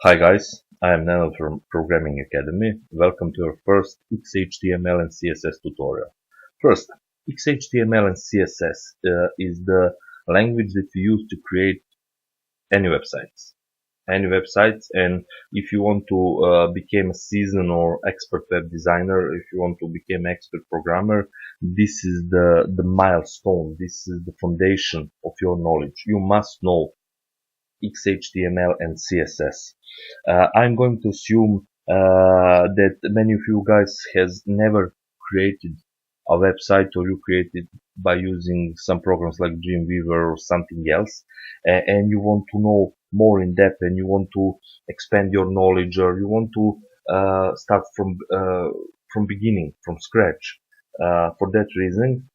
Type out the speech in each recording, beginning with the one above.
Hi guys, I am Nano from Programming Academy. Welcome to our first XHTML and CSS tutorial. First, XHTML and CSS is the language that we use to create any websites. And if you want to become a seasoned or expert web designer, if you want to become expert programmer, this is the milestone, this is the foundation of your knowledge. You must know XHTML and CSS. I'm going to assume that many of you guys has never created a website, or you created by using some programs like Dreamweaver or something else, and you want to know more in depth, and you want to expand your knowledge, or you want to start from beginning, from scratch. For that reason,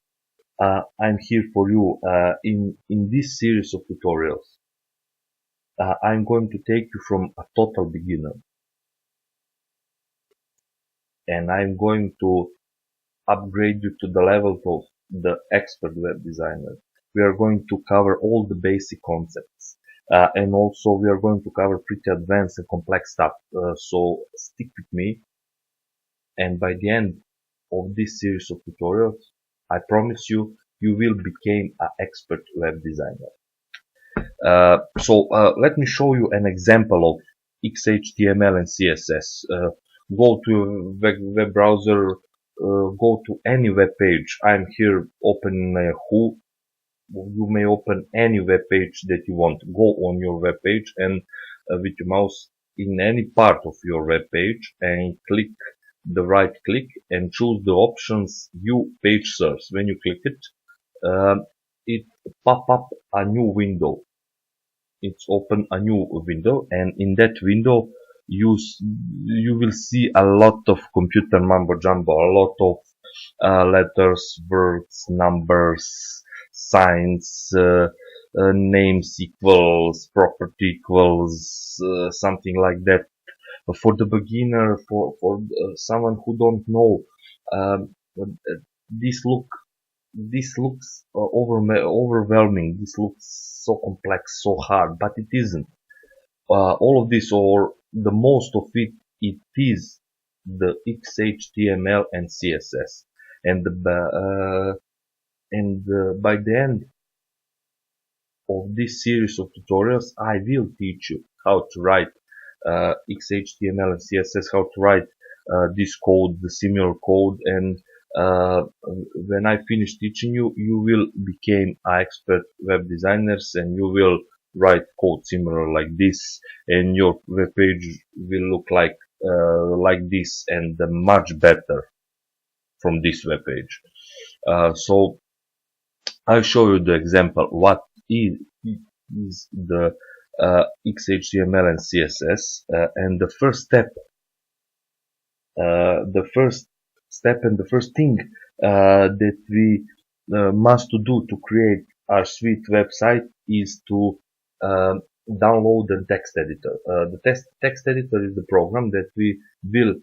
I'm here for you in this series of tutorials. I'm going to take you from a total beginner, and I'm going to upgrade you to the level of the expert web designer. We are going to cover all the basic concepts, and also we are going to cover pretty advanced and complex stuff, so stick with me, and by the end of this series of tutorials, I promise you, you will become an expert web designer. Let me show you an example of XHTML and CSS. Go to web browser, go to any web page. I'm here opening Yahoo. You may open any web page that you want. Go on your web page and with your mouse in any part of your web page and click the right click and choose the options View Page Source. When you click it, it pop up a new window. It's open a new window, and in that window you will see a lot of computer mumbo jumbo, a lot of letters, words, numbers, signs, names equals, property equals, something like that. For the beginner, for someone who don't know, this looks overwhelming. This looks so complex, so hard, but it isn't. All of this, or the most of it, it is the XHTML and CSS. And by the end of this series of tutorials, I will teach you how to write XHTML and CSS, how to write this code, the similar code, and when I finish teaching you, you will become expert web designers, and you will write code similar like this, and your web page will look like this, and much better from this web page. So I'll show you the example what is the XHTML and CSS, and the first step and the first thing that we must do to create our sweet website is to download the text editor. The text editor is the program that we will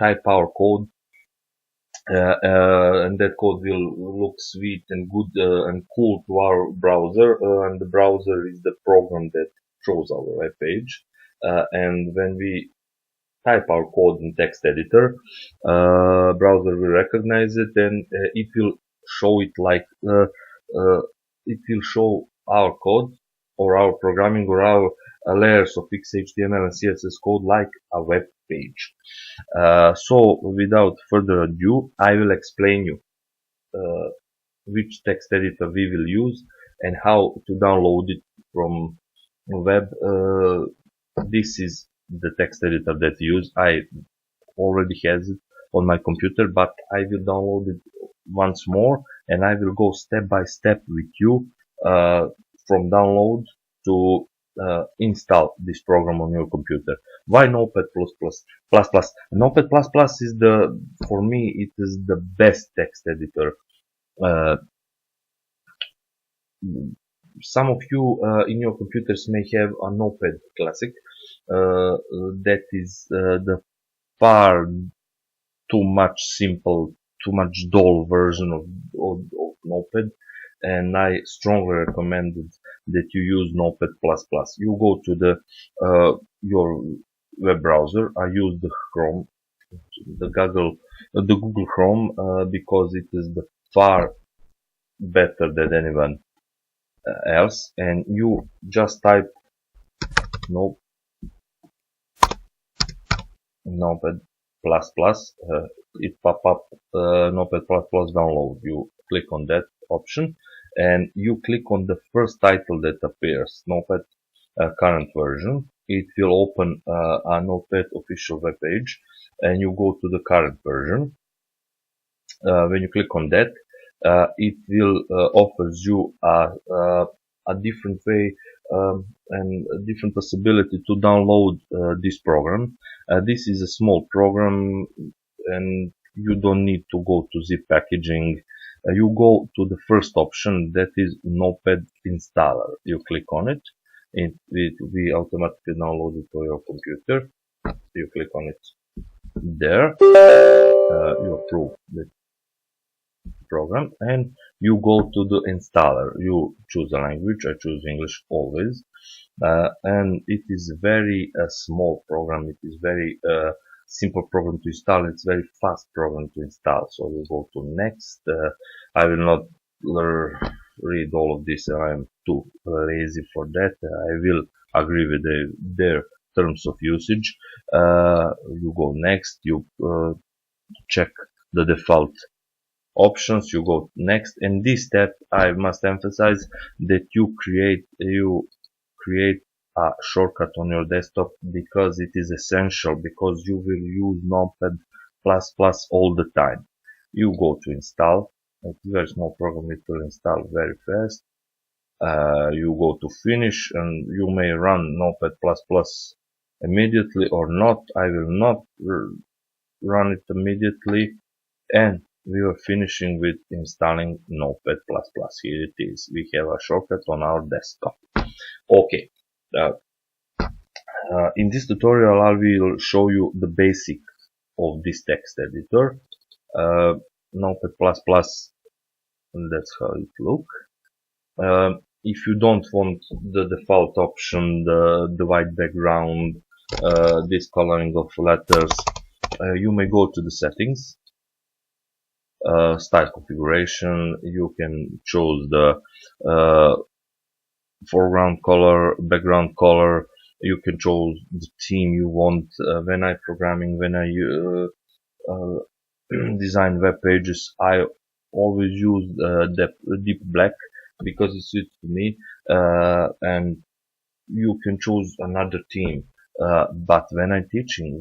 type our code, and that code will look sweet and good and cool to our browser, and the browser is the program that shows our web page. And when we type our code in text editor, browser will recognize it, and it will show it like it will show our code or our programming or our layers of XHTML and CSS code like a web page. So without further ado, I will explain you which text editor we will use and how to download it from web. This is the text editor that I use. I already has it on my computer, but I will download it once more, and I will go step by step with you from download to install this program on your computer. Why Notepad++? Notepad++ is for me, it is the best text editor. Some of you in your computers may have a Notepad Classic. That is the far too much simple, too much dull version of Notepad, and I strongly recommend that you use Notepad++. You go to your web browser. I use the Chrome, the Google Chrome, because it is the far better than anyone else. And you just type Notepad plus plus. It pop up Notepad plus plus download. You click on that option, and you click on the first title that appears, Notepad current version. It will open a Notepad official web page, and you go to the current version. When you click on that, it will offers you a different way and a different possibility to download this program. This is a small program, and you don't need to go to zip packaging. You go to the first option, that is Notepad installer. You click on it, it will be automatically downloaded to your computer. You click on it there, you approve the program, and you go to the installer. You choose a language. I choose English always, and it is very small program. It is very simple program to install. It's very fast program to install. So you go to next. I will not read all of this. I am too lazy for that. I will agree with their terms of usage. You go next. You check the default options. You go next, and this step I must emphasize that you create a shortcut on your desktop, because it is essential, because you will use Notepad plus plus all the time. You go to install. It's a very small program. It will install very fast. You go to finish, and you may run Notepad plus plus immediately or not. I will not run it immediately, and we are finishing with installing Notepad++. Here it is. We have a shortcut on our desktop. Okay. In this tutorial, I will show you the basic of this text editor. Notepad++, that's how it looks. If you don't want the default option, the white background, this coloring of letters, you may go to the settings. Style configuration, you can choose the foreground color, background color. You can choose the theme you want. When I design web pages, I always use the deep black, because it suits me, and you can choose another theme. But when I'm teaching,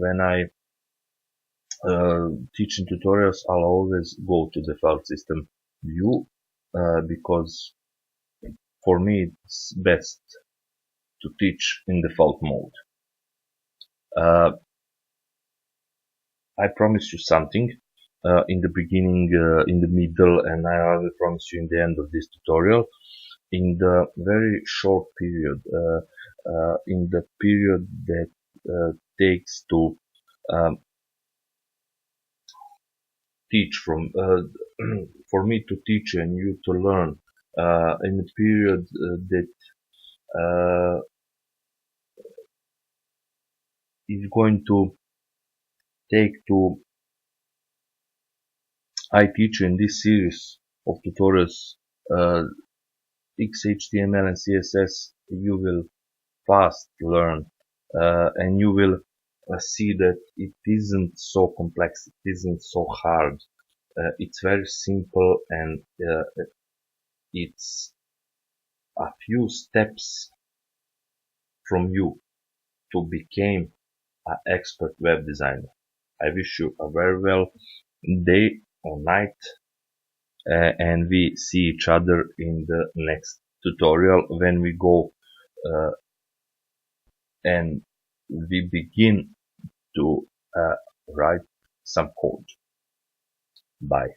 teaching tutorials, I'll always go to the default system view, because for me it's best to teach in default mode. I promise you something in the beginning, in the middle, and I will promise you in the end of this tutorial. In the very short period, in the period that takes to teach from for me to teach and you to learn, in the period that is going to take to I teach in this series of tutorials, XHTML and CSS, you will fast learn, and you will see that it isn't so complex, it isn't so hard. It's very simple, and it's a few steps from you to become an expert web designer. I wish you a very well day or night, and we see each other in the next tutorial, when we go and we begin to write some code. Bye.